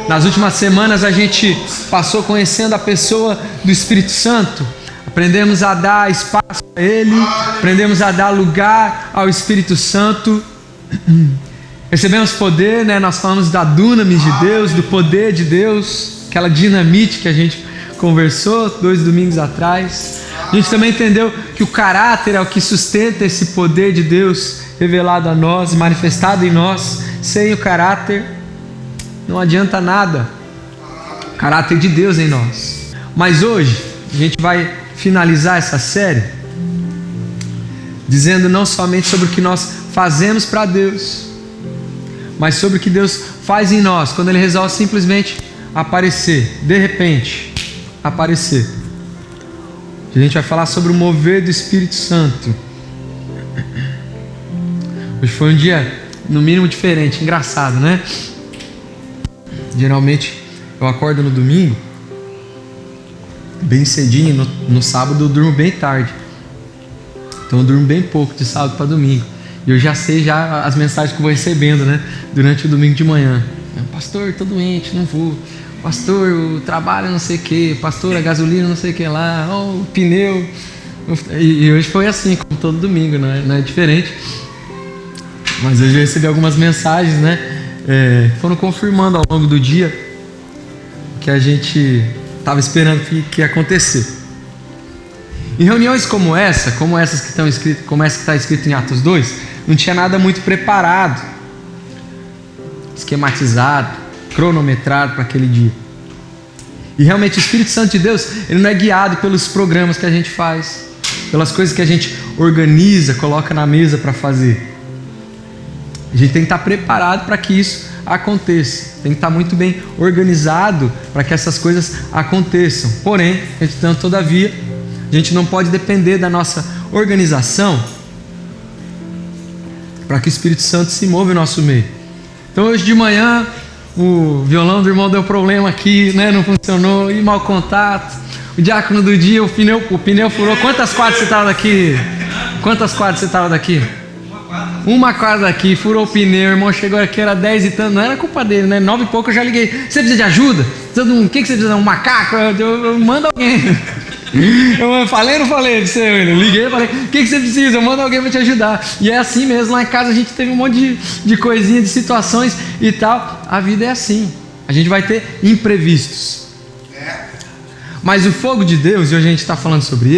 Nas últimas semanas a gente passou conhecendo a pessoa do Espírito Santo. Aprendemos a dar espaço a Ele, aprendemos a dar lugar ao Espírito Santo. Recebemos poder, né? Nós falamos da dunamis de Deus, do poder de Deus, aquela dinamite que a gente conversou 2 domingos atrás. A gente também entendeu que o caráter é o que sustenta esse poder de Deus revelado a nós, manifestado em nós. Sem o caráter não adianta nada. O caráter de Deus em nós. Mas hoje a gente vai finalizar essa série dizendo não somente sobre o que nós fazemos para Deus, mas sobre o que Deus faz em nós quando Ele resolve simplesmente aparecer, de repente aparecer. A gente vai falar sobre o mover do Espírito Santo. Hoje foi um dia no mínimo diferente, engraçado, né? Geralmente eu acordo no domingo bem cedinho, no sábado eu durmo bem tarde, então eu durmo bem pouco de sábado para domingo. E eu já sei já as mensagens que eu vou recebendo, né? Durante o domingo de manhã. Pastor, tô doente, não vou. Pastor, o trabalho não sei o que. Pastor, a gasolina não sei o que lá. Oh, o pneu. E hoje foi assim, como todo domingo, não é diferente. Mas eu já recebi algumas mensagens, né? Foram confirmando ao longo do dia que a gente estava esperando que ia acontecer. Em reuniões como essas que estão escritas, como essa que está escrita em Atos 2, não tinha nada muito preparado, esquematizado, cronometrado para aquele dia. E realmente o Espírito Santo de Deus, ele não é guiado pelos programas que a gente faz, pelas coisas que a gente organiza, coloca na mesa para fazer. A gente tem que estar preparado para que isso aconteça. Tem que estar muito bem organizado para que essas coisas aconteçam. Porém, todavia, a gente não pode depender da nossa organização para que o Espírito Santo se mova em nosso meio. Então hoje de manhã o violão do irmão deu problema aqui, né? Não funcionou, e mau contato. O diácono do dia, o pneu furou. Quantas quadras você estava daqui? Uma quadra daqui, furou o pneu, o irmão chegou aqui, era 10 e tanto, não era culpa dele, né? 9 e pouco eu já liguei. Você precisa de ajuda? O que você precisa? Um macaco? Eu mando alguém. Eu falei, não falei? Eu liguei e falei, o que você precisa? Eu mando alguém para te ajudar. E é assim mesmo, lá em casa a gente teve um monte de coisinha, de situações e tal. A vida é assim, a gente vai ter imprevistos. Mas o fogo de Deus, e hoje a gente está falando sobre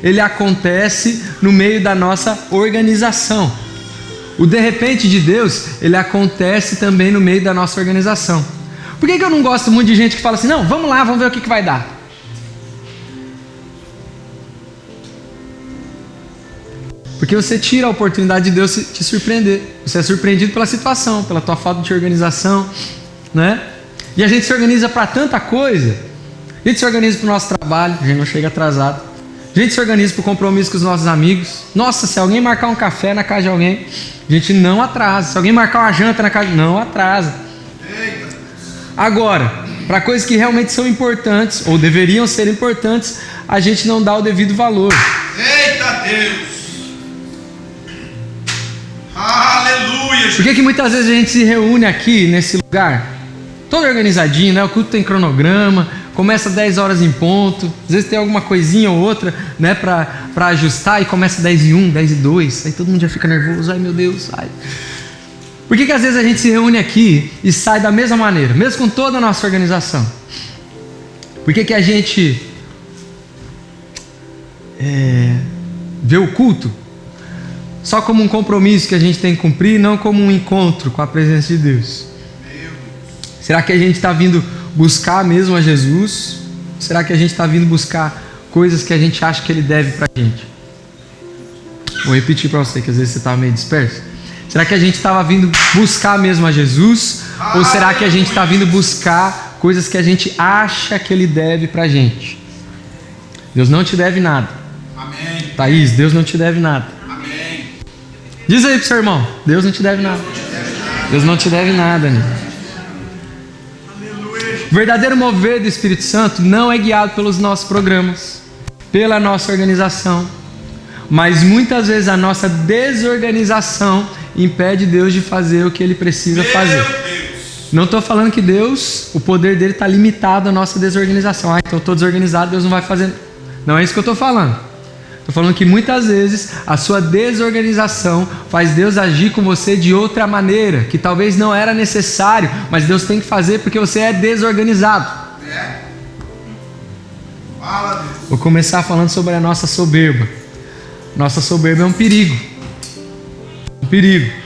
ele acontece no meio da nossa organização. O de repente de Deus, ele acontece também no meio da nossa organização. Por que eu não gosto muito de gente que fala assim, não, vamos lá, vamos ver o que vai dar? Porque você tira a oportunidade de Deus te surpreender. Você é surpreendido pela situação, pela tua falta de organização, né? E a gente se organiza para tanta coisa. A gente se organiza para o nosso trabalho, a gente não chega atrasado. A gente se organiza para o compromisso com os nossos amigos. Nossa, se alguém marcar um café na casa de alguém, a gente não atrasa. Se alguém marcar uma janta na casa, não atrasa. Agora, para coisas que realmente são importantes, ou deveriam ser importantes, a gente não dá o devido valor. Eita Deus! Aleluia! Por que muitas vezes a gente se reúne aqui nesse lugar, todo organizadinho, né? O culto tem cronograma, começa 10 horas em ponto, às vezes tem alguma coisinha ou outra, né, para ajustar, e começa 10 e 1, 10 e 2, aí todo mundo já fica nervoso, ai meu Deus, ai. Por que às vezes a gente se reúne aqui e sai da mesma maneira, mesmo com toda a nossa organização? Por que a gente vê o culto só como um compromisso que a gente tem que cumprir, não como um encontro com a presença de Deus? Será que a gente está vindo buscar mesmo a Jesus? Será que a gente está vindo buscar coisas que a gente acha que Ele deve para a gente? Vou repetir para você, que às vezes você estava meio disperso. Será que a gente estava vindo buscar mesmo a Jesus? Ou será que a gente está vindo buscar coisas que a gente acha que Ele deve para a gente? Deus não te deve nada. Amém. Thaís, Deus não te deve nada. Amém. Diz aí pro seu irmão, Deus não te deve nada. Deus não te deve nada, né? O verdadeiro mover do Espírito Santo não é guiado pelos nossos programas, pela nossa organização, mas muitas vezes a nossa desorganização impede Deus de fazer o que Ele precisa fazer. Não estou falando que Deus, o poder dele está limitado à nossa desorganização. Então eu estou desorganizado, Deus não vai fazer. Não é isso que eu estou falando. Estou falando que muitas vezes a sua desorganização faz Deus agir com você de outra maneira, que talvez não era necessário, mas Deus tem que fazer porque você é desorganizado. Fala, Deus. Vou começar falando sobre a nossa soberba. Nossa soberba é um perigo. Um perigo.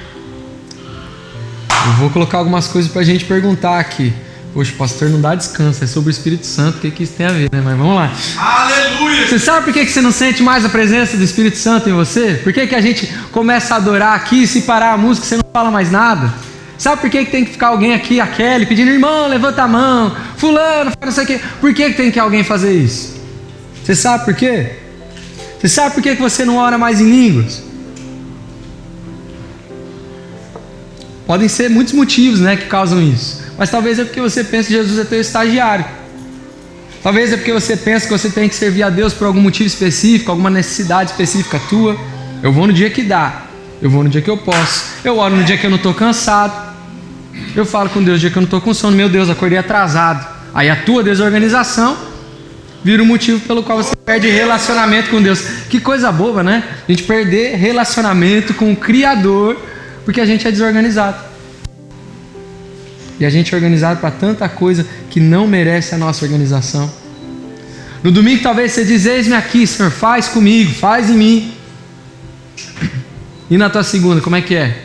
Eu vou colocar algumas coisas para a gente perguntar aqui. Poxa, pastor, não dá descanso, é sobre o Espírito Santo, o que isso tem a ver, né? Mas vamos lá. Aleluia. Você sabe por que você não sente mais a presença do Espírito Santo em você? Por que a gente começa a adorar aqui e se parar a música você não fala mais nada? Sabe por que tem que ficar alguém aqui, a Kelly, pedindo, irmão, levanta a mão, fulano, faz não sei o quê? Por que tem que alguém fazer isso? Você sabe por quê? Você sabe por que você não ora mais em línguas? Podem ser muitos motivos, né, que causam isso. Mas talvez é porque você pensa que Jesus é teu estagiário. Talvez é porque você pensa que você tem que servir a Deus por algum motivo específico, alguma necessidade específica tua. Eu vou no dia que dá. Eu vou no dia que eu posso. Eu oro no dia que eu não estou cansado. Eu falo com Deus no dia que eu não estou com sono. Meu Deus, acordei atrasado. Aí a tua desorganização vira o motivo pelo qual você perde relacionamento com Deus. Que coisa boba, né? A gente perder relacionamento com o Criador porque a gente é desorganizado. E a gente é organizado para tanta coisa que não merece a nossa organização. No domingo talvez você diz, eis-me aqui, Senhor, faz comigo, faz em mim. E na tua segunda, como é que é?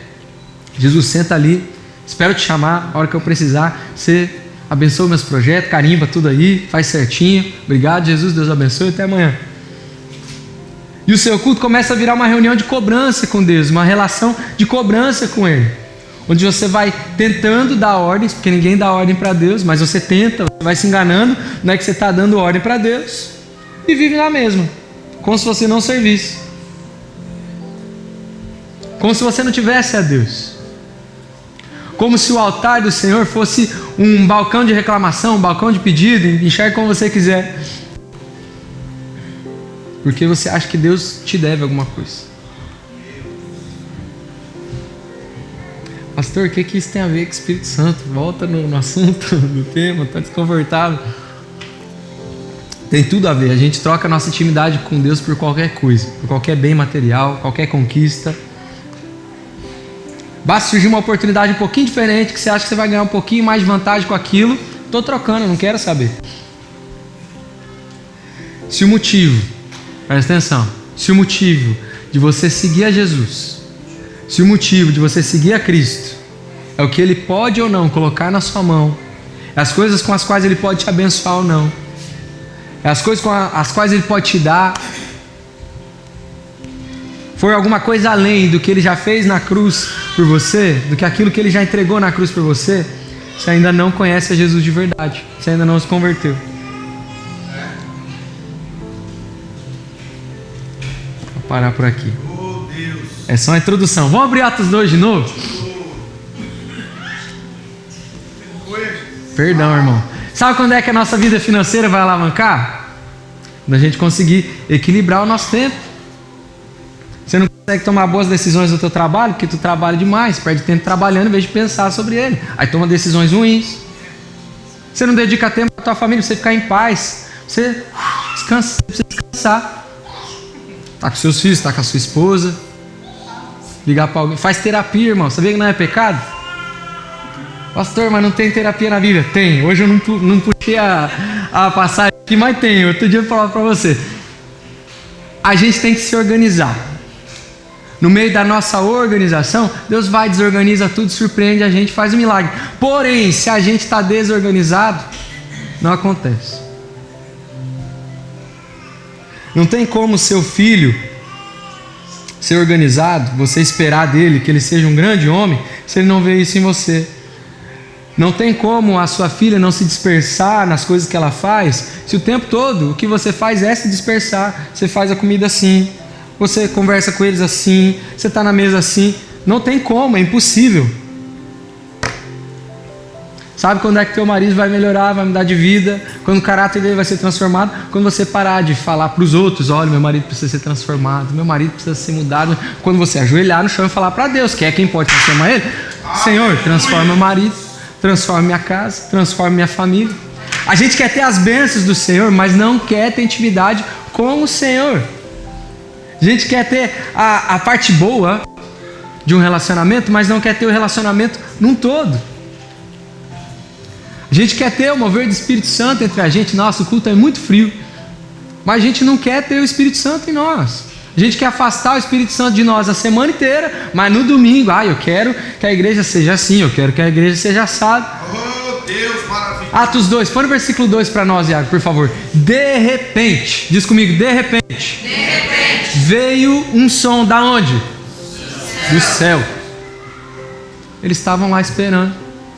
Jesus, senta ali, espero te chamar, a hora que eu precisar, você abençoa meus projetos, carimba tudo aí, faz certinho. Obrigado, Jesus, Deus abençoe, até amanhã. E o seu culto começa a virar uma reunião de cobrança com Deus, uma relação de cobrança com Ele, onde você vai tentando dar ordens, porque ninguém dá ordem para Deus, mas você tenta, você vai se enganando, não é que você está dando ordem para Deus, e vive na mesma, como se você não servisse, como se você não tivesse a Deus, como se o altar do Senhor fosse um balcão de reclamação, um balcão de pedido, enxergue como você quiser, porque você acha que Deus te deve alguma coisa. Pastor, o que isso tem a ver com o Espírito Santo? Volta no assunto do tema, está desconfortável. Tem tudo a ver, a gente troca a nossa intimidade com Deus por qualquer coisa, por qualquer bem material, qualquer conquista. Basta surgir uma oportunidade um pouquinho diferente, que você acha que você vai ganhar um pouquinho mais de vantagem com aquilo, estou trocando, não quero saber. Se o motivo, presta atenção, se o motivo de você seguir a Jesus, se o motivo de você seguir a Cristo é o que Ele pode ou não colocar na sua mão, é as coisas com as quais Ele pode te abençoar ou não, é as coisas com as quais Ele pode te dar, for alguma coisa além do que Ele já fez na cruz por você, do que aquilo que Ele já entregou na cruz por você, você ainda não conhece a Jesus de verdade, você ainda não se converteu. Vou parar por aqui. É só uma introdução. Vamos abrir Atos 2 de novo? Perdão, irmão. Sabe quando é que a nossa vida financeira vai alavancar? Quando a gente conseguir equilibrar o nosso tempo. Você não consegue tomar boas decisões no teu trabalho, porque tu trabalha demais, perde tempo trabalhando em vez de pensar sobre ele. Aí toma decisões ruins. Você não dedica tempo para tua família, você ficar em paz. Você descansa, você precisa descansar. Tá com seus filhos, tá com a sua esposa. Ligar para alguém. Faz terapia, irmão. Sabia que não é pecado? Pastor, mas não tem terapia na Bíblia? Tem. Hoje eu não puxei a passagem aqui, mas tem. Outro dia eu vou falar para você. A gente tem que se organizar. No meio da nossa organização, Deus vai, desorganiza tudo, surpreende a gente, faz um milagre. Porém, se a gente está desorganizado, não acontece. Não tem como seu filho ser organizado, você esperar dele que ele seja um grande homem, se ele não vê isso em você. Não tem como a sua filha não se dispersar nas coisas que ela faz, se o tempo todo o que você faz é se dispersar. Você faz a comida assim, você conversa com eles assim, você está na mesa assim. Não tem como, é impossível. Sabe quando é que teu marido vai melhorar, vai mudar de vida? Quando o caráter dele vai ser transformado? Quando você parar de falar para os outros, olha, meu marido precisa ser transformado, meu marido precisa ser mudado. Quando você ajoelhar no chão e falar para Deus, que é quem pode transformar ele, Senhor, transforma meu marido, transforme minha casa, transforme minha família. A gente quer ter as bênçãos do Senhor, mas não quer ter intimidade com o Senhor. A gente quer ter a parte boa de um relacionamento, mas não quer ter o relacionamento num todo. A gente quer ter o mover do Espírito Santo entre a gente. Nossa, o culto é muito frio, mas a gente não quer ter o Espírito Santo em nós. A gente quer afastar o Espírito Santo de nós a semana inteira, mas no domingo, eu quero que a igreja seja assim, eu quero que a igreja seja assada. Oh, Deus, maravilha. Atos 2, põe o versículo 2 para nós, Iago, por favor. De repente, diz comigo, de repente, veio um som da onde? Do céu. Eles estavam lá esperando,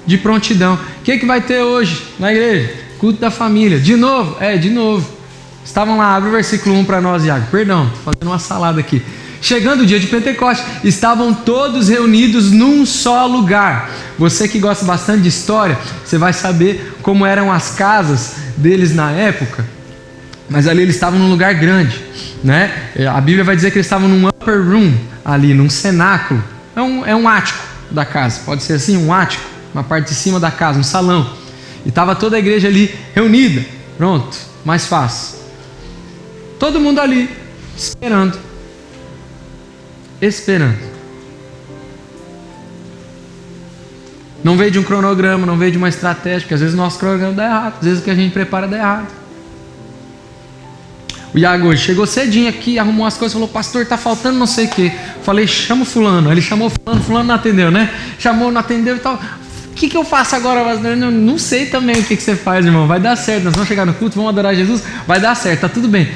de prontidão. O que vai ter hoje na igreja? Culto da família. De novo? De novo. Estavam lá, abre o versículo 1 para nós, Iago. Perdão, estou fazendo uma salada aqui. Chegando o dia de Pentecostes, estavam todos reunidos num só lugar. Você que gosta bastante de história, você vai saber como eram as casas deles na época. Mas ali eles estavam num lugar grande, né? A Bíblia vai dizer que eles estavam num upper room, ali, num cenáculo. É um ático da casa, pode ser assim, um ático, uma parte de cima da casa, um salão. E estava toda a igreja ali reunida. Pronto, mais fácil. Todo mundo ali, esperando. Não veio de um cronograma, não veio de uma estratégia, porque às vezes o nosso cronograma dá errado, às vezes o que a gente prepara dá errado. O Iago hoje chegou cedinho aqui, arrumou as coisas, falou: pastor, tá faltando não sei o que. Falei: chama o fulano. Ele chamou fulano não atendeu, né? Chamou, não atendeu e tal. O que eu faço agora? Não sei também o que você faz, irmão. Vai dar certo, nós vamos chegar no culto, vamos adorar Jesus, vai dar certo, tá tudo bem.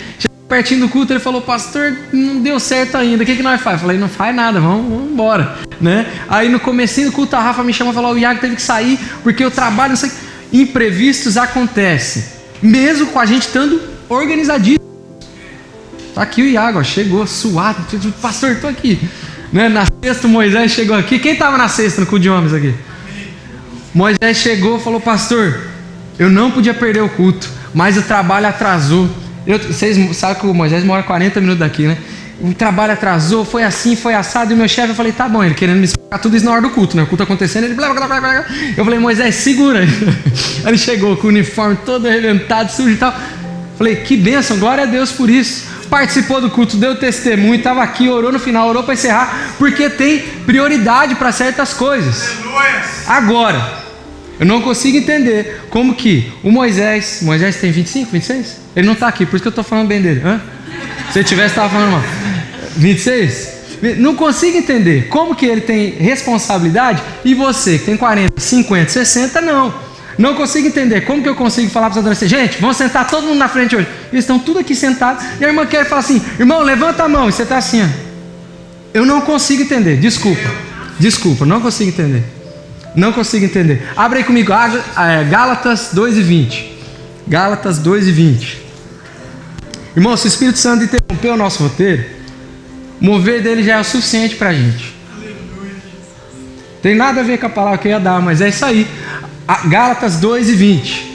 Pertinho do culto, ele falou: pastor, não deu certo ainda, o que nós faz? Eu falei: não faz nada, vamos embora, né? Aí no comecinho do culto, a Rafa me chamou e falou: o Iago teve que sair, porque o trabalho, não sei, imprevistos acontecem, mesmo com a gente estando organizadinho. Tá aqui o Iago, chegou suado, pastor, tô aqui, né? Na sexta, Moisés chegou aqui. Quem estava na sexta no culto de homens aqui? Moisés chegou e falou: pastor, eu não podia perder o culto, mas o trabalho atrasou. Vocês sabem que o Moisés mora 40 minutos daqui, né? O trabalho atrasou, foi assim, foi assado. E o meu chefe, eu falei: tá bom, ele querendo me explicar tudo isso na hora do culto, né? O culto acontecendo, ele blá, blá, blá, blá. Eu falei: Moisés, segura. Aí ele chegou com o uniforme todo arrebentado, sujo e tal. Falei: que bênção, glória a Deus por isso. Participou do culto, deu testemunho, estava aqui, orou no final, orou para encerrar, porque tem prioridade para certas coisas. Agora, eu não consigo entender como que o Moisés tem 25, 26? Ele não está aqui, por isso que eu estou falando bem dele. Se ele tivesse, estava falando mal. 26? Não consigo entender como que ele tem responsabilidade e você que tem 40, 50, 60, não. Não consigo entender como que eu consigo falar para os adolescentes: gente, vamos sentar todo mundo na frente hoje. Eles estão tudo aqui sentados e a irmã quer falar assim: irmão, levanta a mão. E você está assim, ó. Eu não consigo entender, desculpa, não consigo entender. Não consigo entender. Abre aí comigo, Gálatas 2:20. Gálatas 2:20. Irmão, se o Espírito Santo interromper o nosso roteiro, o mover dele já é o suficiente para a gente. Tem nada a ver com a palavra que eu ia dar, mas é isso aí. Gálatas 2:20.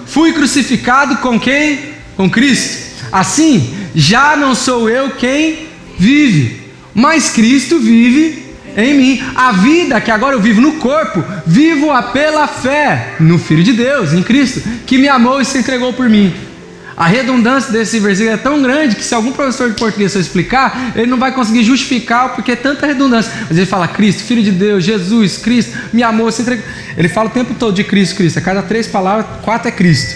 Fui crucificado com quem? Com Cristo. Assim, já não sou eu quem vive, mas Cristo vive em mim. A vida que agora eu vivo no corpo, vivo-a pela fé no Filho de Deus, em Cristo, que me amou e se entregou por mim. A redundância desse versículo é tão grande que se algum professor de português for explicar, ele não vai conseguir justificar porque é tanta redundância. Mas ele fala: Cristo, Filho de Deus, Jesus, Cristo, me amou, se entregou. Ele fala o tempo todo de Cristo, Cristo. A cada 3 palavras, 4 é Cristo.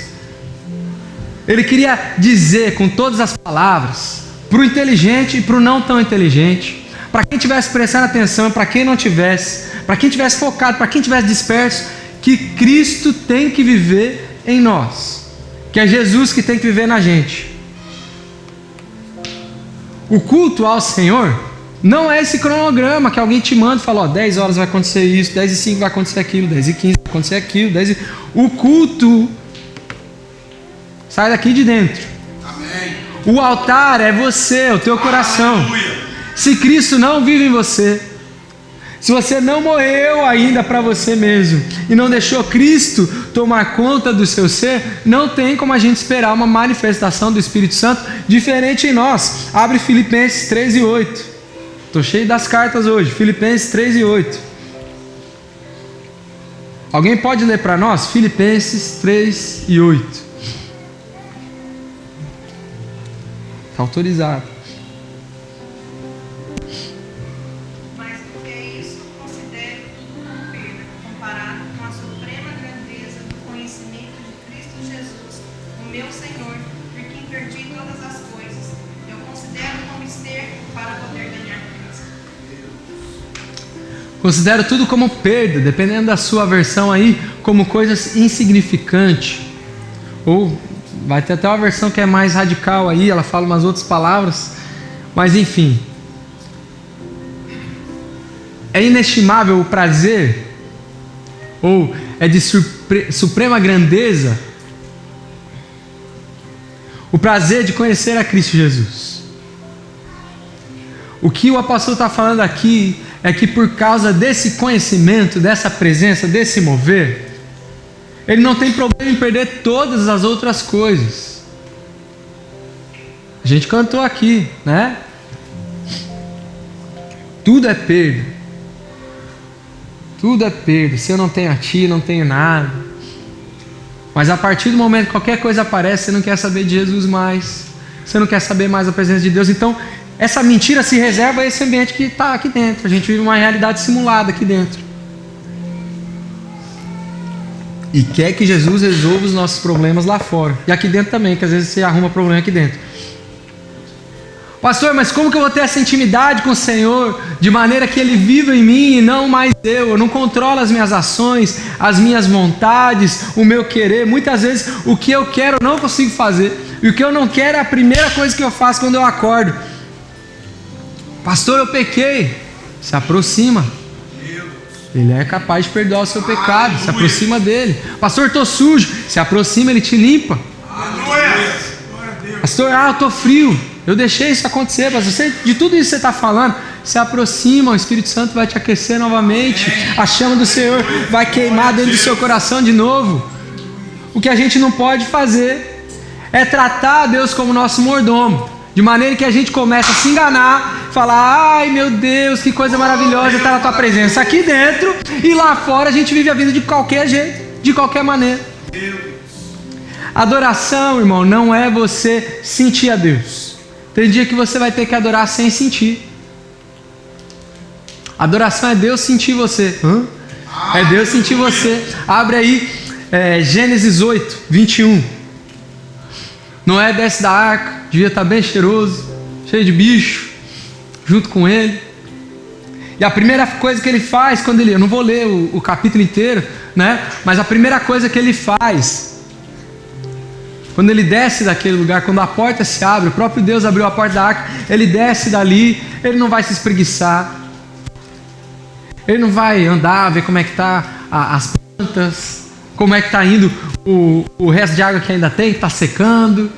Ele queria dizer com todas as palavras, para o inteligente e para o não tão inteligente, para quem estivesse prestando atenção, para quem não tivesse, para quem estivesse focado, para quem estivesse disperso, que Cristo tem que viver em nós. Que é Jesus que tem que viver na gente. O culto ao Senhor não é esse cronograma que alguém te manda e fala: 10 horas vai acontecer isso, 10:05 vai acontecer aquilo, 10:15 vai acontecer aquilo, 10. O culto sai daqui de dentro. Amém. O altar é você, o teu coração. Aleluia. Se Cristo não vive em você, se você não morreu ainda para você mesmo e não deixou Cristo tomar conta do seu ser, não tem como a gente esperar uma manifestação do Espírito Santo diferente em nós. Abre Filipenses 3:8. Estou cheio das cartas hoje. Filipenses 3:8. Alguém pode ler para nós? Filipenses 3 e 8. Está autorizado. Mas do que isso, considero tudo como perda, comparado com a suprema grandeza do conhecimento de Cristo Jesus, o meu Senhor, por quem perdi todas as coisas. Eu considero como esterco para poder ganhar Cristo. Considero tudo como perda, dependendo da sua versão aí, como coisas insignificantes. Ou vai ter até uma versão que é mais radical aí, ela fala umas outras palavras. Mas enfim. É inestimável o prazer, ou é de suprema grandeza, o prazer de conhecer a Cristo Jesus. O que o apóstolo está falando aqui é que por causa desse conhecimento, dessa presença, desse mover, ele não tem problema em perder todas as outras coisas. A gente cantou aqui, né? Tudo é perda. Tudo é perda. Se eu não tenho a ti, não tenho nada. Mas a partir do momento que qualquer coisa aparece, você não quer saber de Jesus mais. Você não quer saber mais da presença de Deus. Então, essa mentira se reserva a esse ambiente que está aqui dentro. A gente vive uma realidade simulada aqui dentro. E quer que Jesus resolva os nossos problemas lá fora. E aqui dentro também, que às vezes você arruma problema aqui dentro. Pastor, mas como que eu vou ter essa intimidade com o Senhor, de maneira que Ele viva em mim e não mais eu não controlo as minhas ações, as minhas vontades, o meu querer. Muitas vezes o que eu quero eu não consigo fazer. E o que eu não quero é a primeira coisa que eu faço quando eu acordo. Pastor, eu pequei. Se aproxima. Ele é capaz de perdoar o seu pecado. Se aproxima dele. Pastor, eu estou sujo. Se aproxima, ele te limpa. Pastor, eu estou frio. Eu deixei isso acontecer. Pastor, de tudo isso que você está falando, se aproxima. O Espírito Santo vai te aquecer novamente. A chama do Senhor vai queimar dentro do seu coração de novo. O que a gente não pode fazer é tratar a Deus como nosso mordomo. De maneira que a gente começa a se enganar, falar, ai meu Deus, que coisa maravilhosa estar na tua presença aqui dentro, e lá fora a gente vive a vida de qualquer jeito, de qualquer maneira. Adoração, irmão, não é você sentir a Deus. Tem dia que você vai ter que adorar sem sentir. Adoração é Deus sentir você. É Deus sentir você. Abre aí Gênesis 8, 21. Noé desce da arca, devia estar bem cheiroso, cheio de bicho, junto com ele. E a primeira coisa que ele faz, quando ele... Eu não vou ler o capítulo inteiro, né? Mas a primeira coisa que ele faz, quando ele desce daquele lugar, quando a porta se abre, o próprio Deus abriu a porta da arca, ele desce dali, ele não vai se espreguiçar, ele não vai andar, ver como é que está as plantas, como é que está indo o resto de água que ainda tem, que está secando,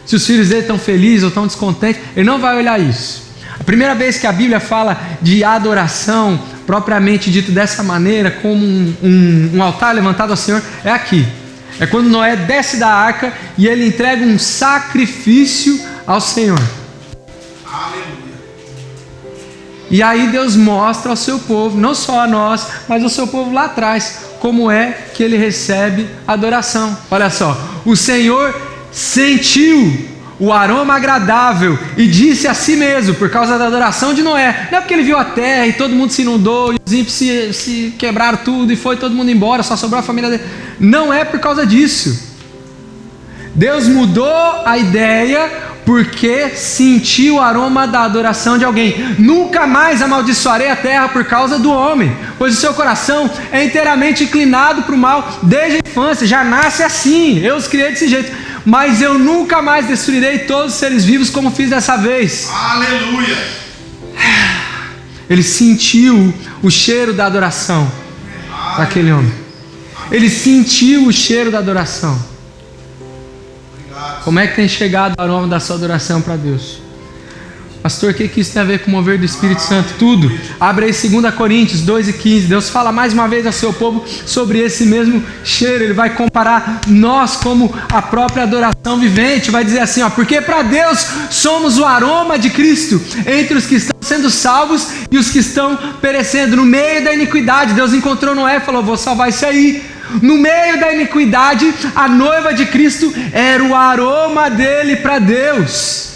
se os filhos dele estão felizes ou estão descontentes. Ele não vai olhar isso. A primeira vez que a Bíblia fala de adoração, propriamente dito dessa maneira, como um altar levantado ao Senhor, é aqui. É quando Noé desce da arca e ele entrega um sacrifício ao Senhor. Aleluia. E aí Deus mostra ao seu povo, não só a nós, mas ao seu povo lá atrás, como é que ele recebe adoração. Olha só, o Senhor sentiu o aroma agradável e disse a si mesmo, por causa da adoração de Noé, não é porque ele viu a terra e todo mundo se inundou, e os ímpios se quebraram tudo e foi todo mundo embora, só sobrou a família dele. Não é por causa disso. Deus mudou a ideia porque sentiu o aroma da adoração de alguém. Nunca mais amaldiçoarei a terra por causa do homem, pois o seu coração é inteiramente inclinado para o mal desde a infância, já nasce assim, eu os criei desse jeito, mas eu nunca mais destruirei todos os seres vivos como fiz dessa vez. Aleluia. Ele sentiu o cheiro da adoração daquele homem. Ele sentiu o cheiro da adoração. Como é que tem chegado o aroma da sua adoração para Deus? Pastor, o que isso tem a ver com o mover do Espírito Santo? Tudo. Abre aí 2 Coríntios 2:15. Deus fala mais uma vez ao seu povo sobre esse mesmo cheiro. Ele vai comparar nós como a própria adoração vivente. Vai dizer assim, ó, porque para Deus somos o aroma de Cristo entre os que estão sendo salvos e os que estão perecendo. No meio da iniquidade, Deus encontrou Noé e falou, vou salvar isso aí. No meio da iniquidade, a noiva de Cristo era o aroma dele para Deus.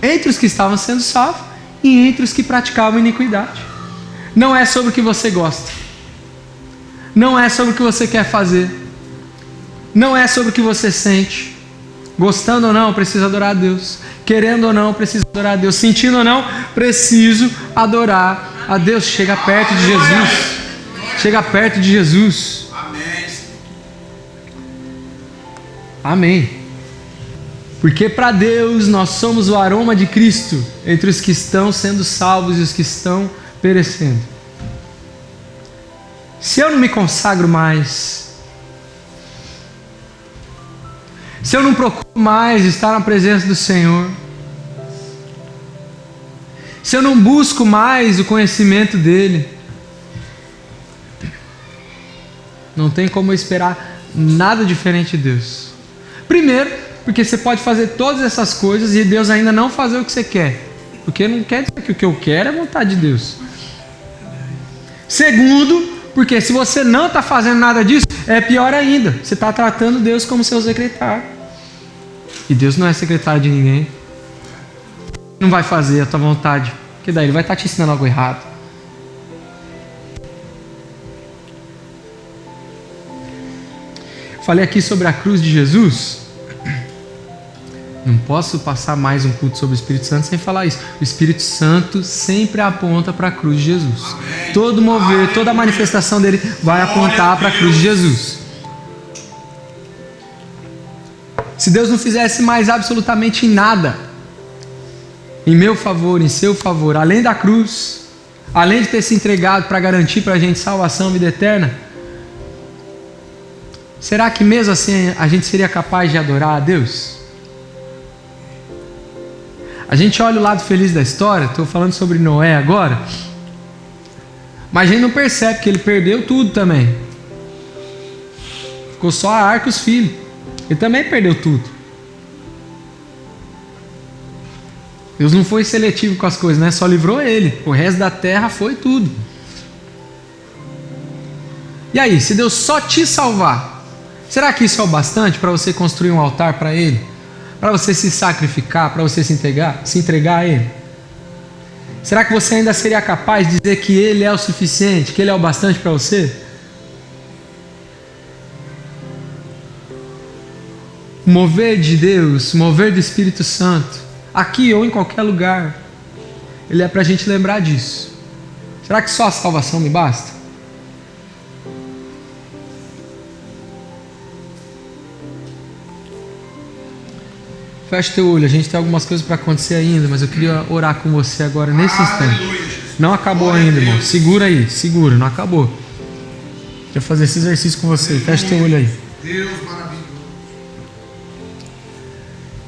Entre os que estavam sendo salvos e entre os que praticavam iniquidade. Não é sobre o que você gosta. Não é sobre o que você quer fazer. Não é sobre o que você sente. Gostando ou não, preciso adorar a Deus. Querendo ou não, preciso adorar a Deus. Sentindo ou não, preciso adorar a Deus. Chega perto de Jesus. Chega perto de Jesus. Amém. Porque para Deus nós somos o aroma de Cristo entre os que estão sendo salvos e os que estão perecendo. Se eu não me consagro mais, se eu não procuro mais estar na presença do Senhor, se eu não busco mais o conhecimento dEle, não tem como eu esperar nada diferente de Deus. Primeiro, porque você pode fazer todas essas coisas e Deus ainda não fazer o que você quer. Porque não quer dizer que o que eu quero é vontade de Deus. Segundo, porque se você não está fazendo nada disso, é pior ainda. Você está tratando Deus como seu secretário. E Deus não é secretário de ninguém. Não vai fazer a tua vontade. Porque daí Ele vai estar te ensinando algo errado. Falei aqui sobre a cruz de Jesus. Não posso passar mais um culto sobre o Espírito Santo sem falar isso. O Espírito Santo sempre aponta para a cruz de Jesus. Amém. Todo mover, toda manifestação dele vai apontar para a cruz de Jesus. Se Deus não fizesse mais absolutamente nada em meu favor, em seu favor, além da cruz, além de ter se entregado para garantir para a gente salvação, vida eterna, será que mesmo assim a gente seria capaz de adorar a Deus? A gente olha o lado feliz da história, estou falando sobre Noé agora, mas a gente não percebe que ele perdeu tudo também. Ficou só a arca e os filhos. Ele também perdeu tudo. Deus não foi seletivo com as coisas, né? Só livrou ele. O resto da terra foi tudo. E aí, se Deus só te salvar, será que isso é o bastante para você construir um altar para Ele? Para você se sacrificar, para você se entregar a Ele? Será que você ainda seria capaz de dizer que Ele é o suficiente, que Ele é o bastante para você? O mover de Deus, o mover do Espírito Santo, aqui ou em qualquer lugar, ele é para a gente lembrar disso. Será que só a salvação me basta? Fecha teu olho, a gente tem algumas coisas para acontecer ainda, mas eu queria orar com você agora nesse instante. Não acabou ainda, irmão. Segura aí, segura, não acabou. Quero fazer esse exercício com você. Fecha teu olho aí. Deus maravilhoso.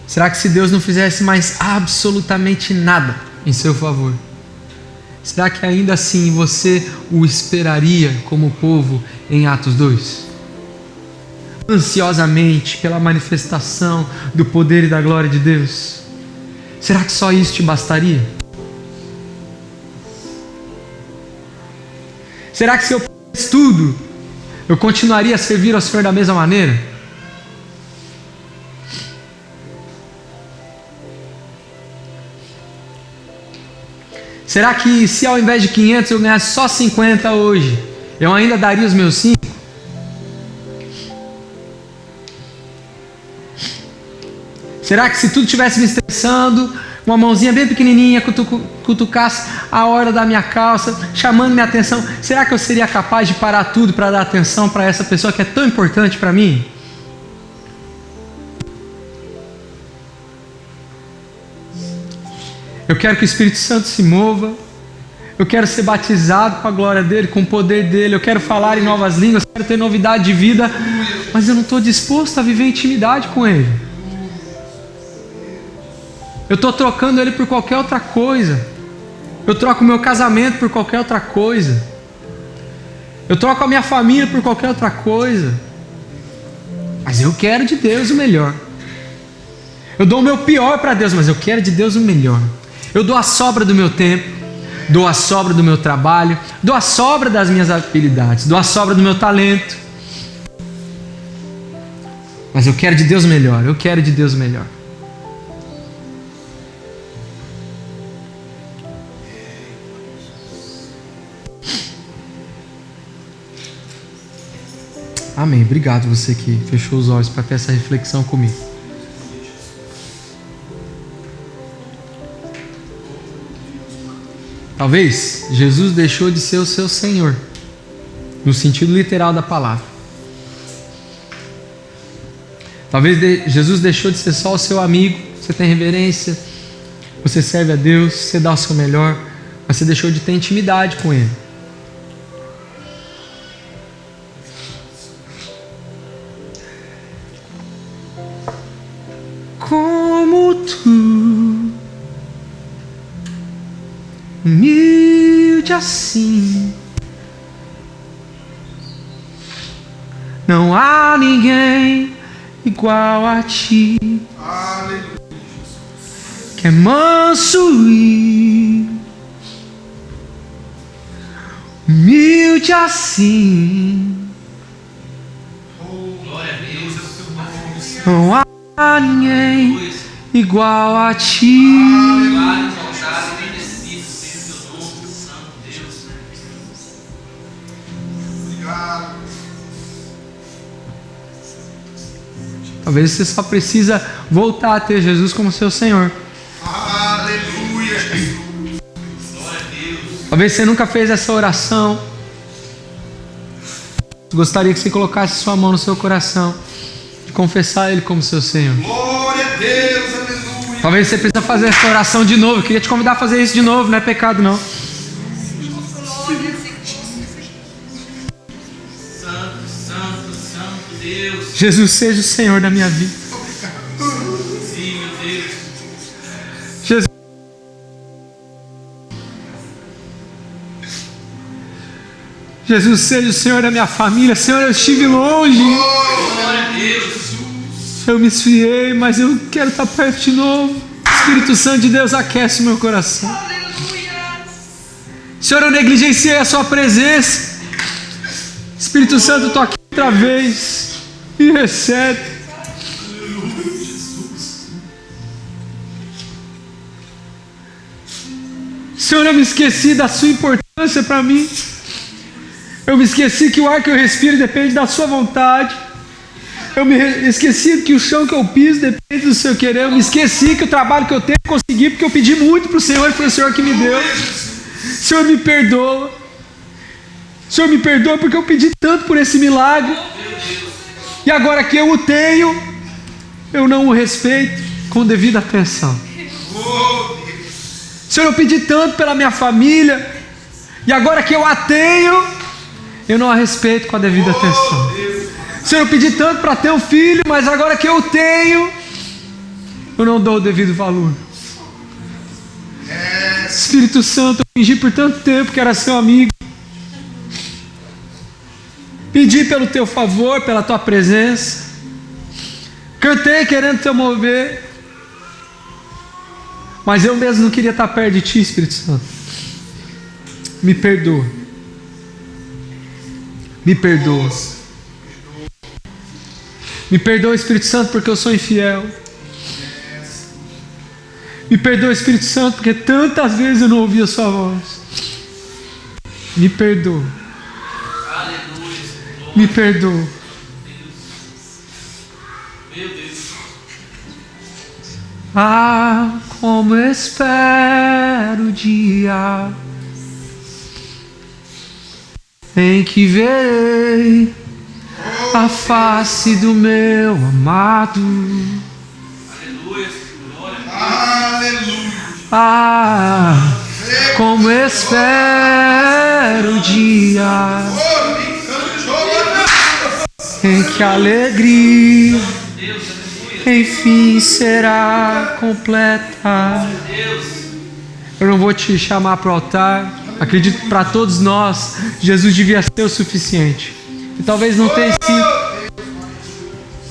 Será que se Deus não fizesse mais absolutamente nada em seu favor, será que ainda assim você o esperaria como povo em Atos 2? Ansiosamente pela manifestação do poder e da glória de Deus? Será que só isso te bastaria? Será que se eu fizesse tudo, eu continuaria a servir ao Senhor da mesma maneira? Será que se ao invés de 500 eu ganhasse só 50 hoje, eu ainda daria os meus 5? Será que se tudo estivesse me estressando, uma mãozinha bem pequenininha cutucasse a hora da minha calça, chamando minha atenção, será que eu seria capaz de parar tudo para dar atenção para essa pessoa que é tão importante para mim? Eu quero que o Espírito Santo se mova. Eu quero ser batizado com a glória dele, com o poder dele. Eu quero falar em novas línguas, eu quero ter novidade de vida, mas eu não estou disposto a viver intimidade com ele. Eu estou trocando ele por qualquer outra coisa. Eu troco o meu casamento por qualquer outra coisa. Eu troco a minha família por qualquer outra coisa. Mas eu quero de Deus o melhor. Eu dou o meu pior para Deus, mas eu quero de Deus o melhor. Eu dou a sobra do meu tempo, dou a sobra do meu trabalho, dou a sobra das minhas habilidades, dou a sobra do meu talento. Mas eu quero de Deus o melhor, eu quero de Deus o melhor. Amém. Obrigado você que fechou os olhos para ter essa reflexão comigo. Talvez Jesus deixou de ser o seu Senhor, no sentido literal da palavra. Talvez Jesus deixou de ser só o seu amigo. Você tem reverência, você serve a Deus, você dá o seu melhor, mas você deixou de ter intimidade com Ele. Como tu, humilde assim, não há ninguém igual a ti, que é manso e humilde assim, não há ninguém igual a ti. Talvez você só precisa voltar a ter Jesus como seu Senhor. Aleluia, Jesus. Talvez você nunca fez essa oração. Gostaria que você colocasse sua mão no seu coração e confessar Ele como seu Senhor. Glória a Deus, aleluia. Talvez você precisa fazer essa oração de novo. Eu queria te convidar a fazer isso de novo, não é pecado não. Jesus seja o Senhor da minha vida. Sim, meu Deus. Jesus. Jesus seja o Senhor da minha família. Senhor, eu estive longe. Glória a Deus. Eu me esfriei, mas eu quero estar perto de novo. Espírito Santo de Deus, aquece o meu coração. Senhor, eu negligenciei a sua presença. Espírito Santo, estou aqui outra vez. E recebe. Senhor, eu me esqueci da sua importância para mim. Eu me esqueci que o ar que eu respiro depende da sua vontade. Eu me esqueci que o chão que eu piso depende do seu querer. Eu me esqueci que o trabalho que eu tenho eu consegui porque eu pedi muito para o Senhor e foi o Senhor que me deu. Senhor, me perdoa. Senhor, me perdoa porque eu pedi tanto por esse milagre. E agora que eu o tenho, eu não o respeito com devida atenção. Senhor, eu pedi tanto pela minha família, e agora que eu a tenho, eu não a respeito com a devida atenção. Senhor, eu pedi tanto para ter um filho, mas agora que eu o tenho, eu não dou o devido valor. Espírito Santo, eu fingi por tanto tempo que era seu amigo. Pedi pelo teu favor, pela tua presença. Cantei querendo te mover. Mas eu mesmo não queria estar perto de ti, Espírito Santo. Me perdoa. Me perdoa. Me perdoa, Espírito Santo, porque eu sou infiel. Me perdoa, Espírito Santo, porque tantas vezes eu não ouvi a sua voz. Me perdoa. Me perdoa. Meu Deus. Ah, como espero o dia em que verei a face do meu amado. Aleluia. Aleluia. Ah, como espero o dia em que a alegria enfim será completa. Deus. Eu não vou te chamar para o altar. Acredito que para todos nós, Jesus devia ser o suficiente. E talvez não tenha sido.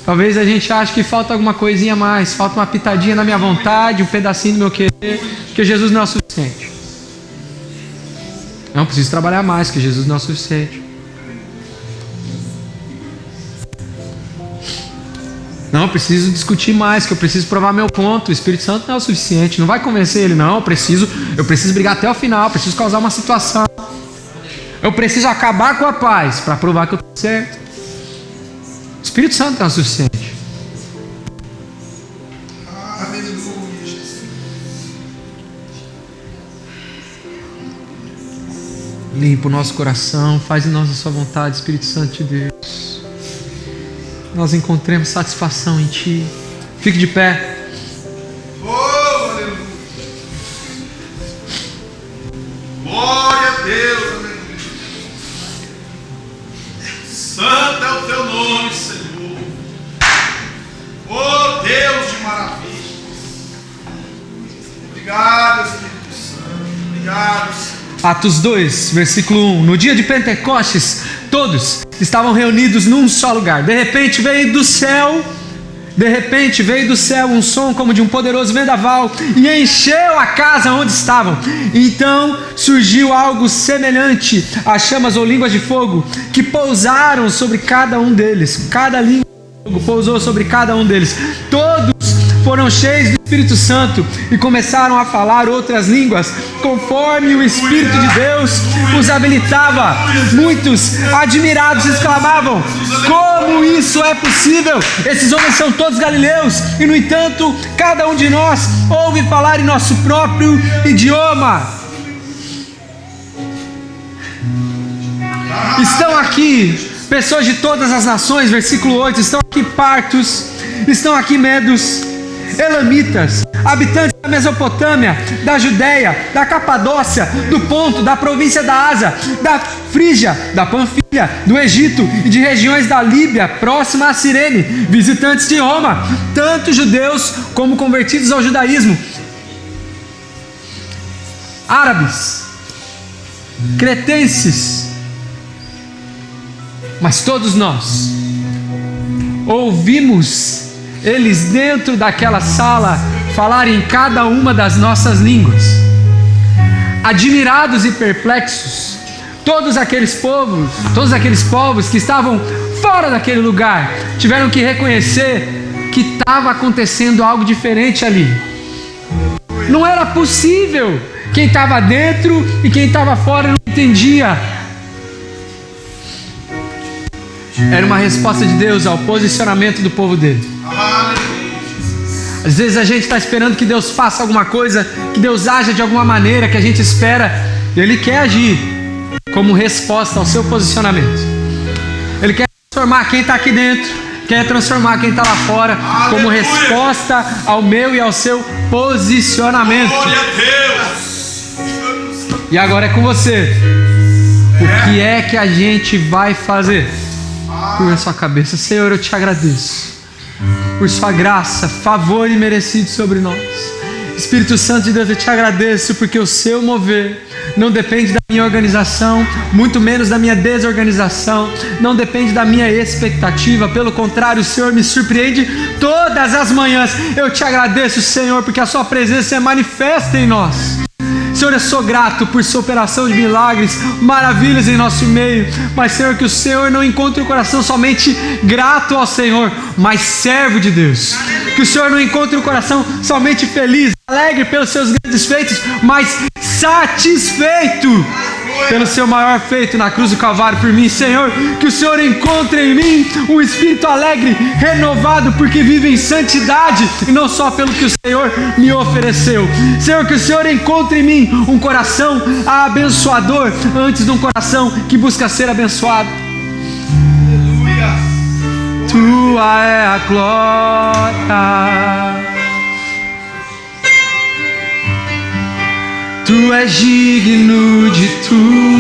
Talvez a gente ache que falta alguma coisinha a mais, falta uma pitadinha na minha vontade, um pedacinho do meu querer, que Jesus não é o suficiente. Não preciso trabalhar mais, que Jesus não é o suficiente. Não, eu preciso discutir mais, que eu preciso provar meu ponto. O Espírito Santo não é o suficiente. Não vai convencer ele, não. Eu preciso brigar até o final, eu preciso causar uma situação. Eu preciso acabar com a paz para provar que eu estou certo. O Espírito Santo não é o suficiente. Aleluia, Jesus. Limpa o nosso coração, faz em nós a sua vontade, Espírito Santo de Deus. Nós encontremos satisfação em Ti. Fique de pé. Oh, aleluia. Glória a Deus, aleluia. Santo é o teu nome, Senhor. Oh, Deus de maravilhas. Obrigado, Espírito Santo. Obrigado, Senhor. Atos 2, versículo 1. No dia de Pentecostes, todos estavam reunidos num só lugar. De repente veio do céu um som como de um poderoso vendaval e encheu a casa onde estavam. Então surgiu algo semelhante a chamas ou línguas de fogo que pousaram sobre cada um deles. Cada língua de fogo pousou sobre cada um deles. Todos foram cheios do Espírito Santo e começaram a falar outras línguas, conforme o Espírito de Deus os habilitava. Muitos, admirados, exclamavam: como isso é possível? Esses homens são todos galileus, e no entanto, cada um de nós ouve falar em nosso próprio idioma. Estão aqui pessoas de todas as nações, versículo 8, estão aqui partos, estão aqui medos, elamitas, habitantes da Mesopotâmia, da Judéia, da Capadócia, do Ponto, da província da Ásia, da Frígia, da Panfilha, do Egito e de regiões da Líbia, próxima a Cirene, visitantes de Roma, tanto judeus como convertidos ao judaísmo, árabes, cretenses, mas todos nós ouvimos eles dentro daquela sala falarem em cada uma das nossas línguas. Admirados e perplexos, todos aqueles povos que estavam fora daquele lugar tiveram que reconhecer que estava acontecendo algo diferente ali. Não era possível. Quem estava dentro e quem estava fora não entendia. Era uma resposta de Deus ao posicionamento do povo dele. Às vezes a gente está esperando que Deus faça alguma coisa, que Deus haja de alguma maneira que a gente espera, e Ele quer agir como resposta ao seu posicionamento. Ele quer transformar quem está aqui dentro, quer transformar quem está lá fora, como resposta ao meu e ao seu posicionamento. Glória a Deus. E agora é com você. O que é que a gente vai fazer? Curva a sua cabeça. Senhor, eu te agradeço por sua graça, favor imerecido sobre nós. Espírito Santo de Deus, eu te agradeço porque o seu mover não depende da minha organização, muito menos da minha desorganização, não depende da minha expectativa. Pelo contrário, o Senhor me surpreende todas as manhãs. Eu te agradeço, Senhor, porque a sua presença é manifesta em nós. Senhor, eu sou grato por sua operação de milagres, maravilhas em nosso meio. Mas, Senhor, que o Senhor não encontre o coração somente grato ao Senhor, mas servo de Deus. Que o Senhor não encontre o coração somente feliz, alegre pelos seus grandes feitos, mas satisfeito pelo seu maior feito na cruz do Calvário por mim. Senhor, que o Senhor encontre em mim um espírito alegre, renovado, porque vive em santidade e não só pelo que o Senhor me ofereceu. Senhor, que o Senhor encontre em mim um coração abençoador antes de um coração que busca ser abençoado. Aleluia. Tua é a glória, Tu és digno de tudo.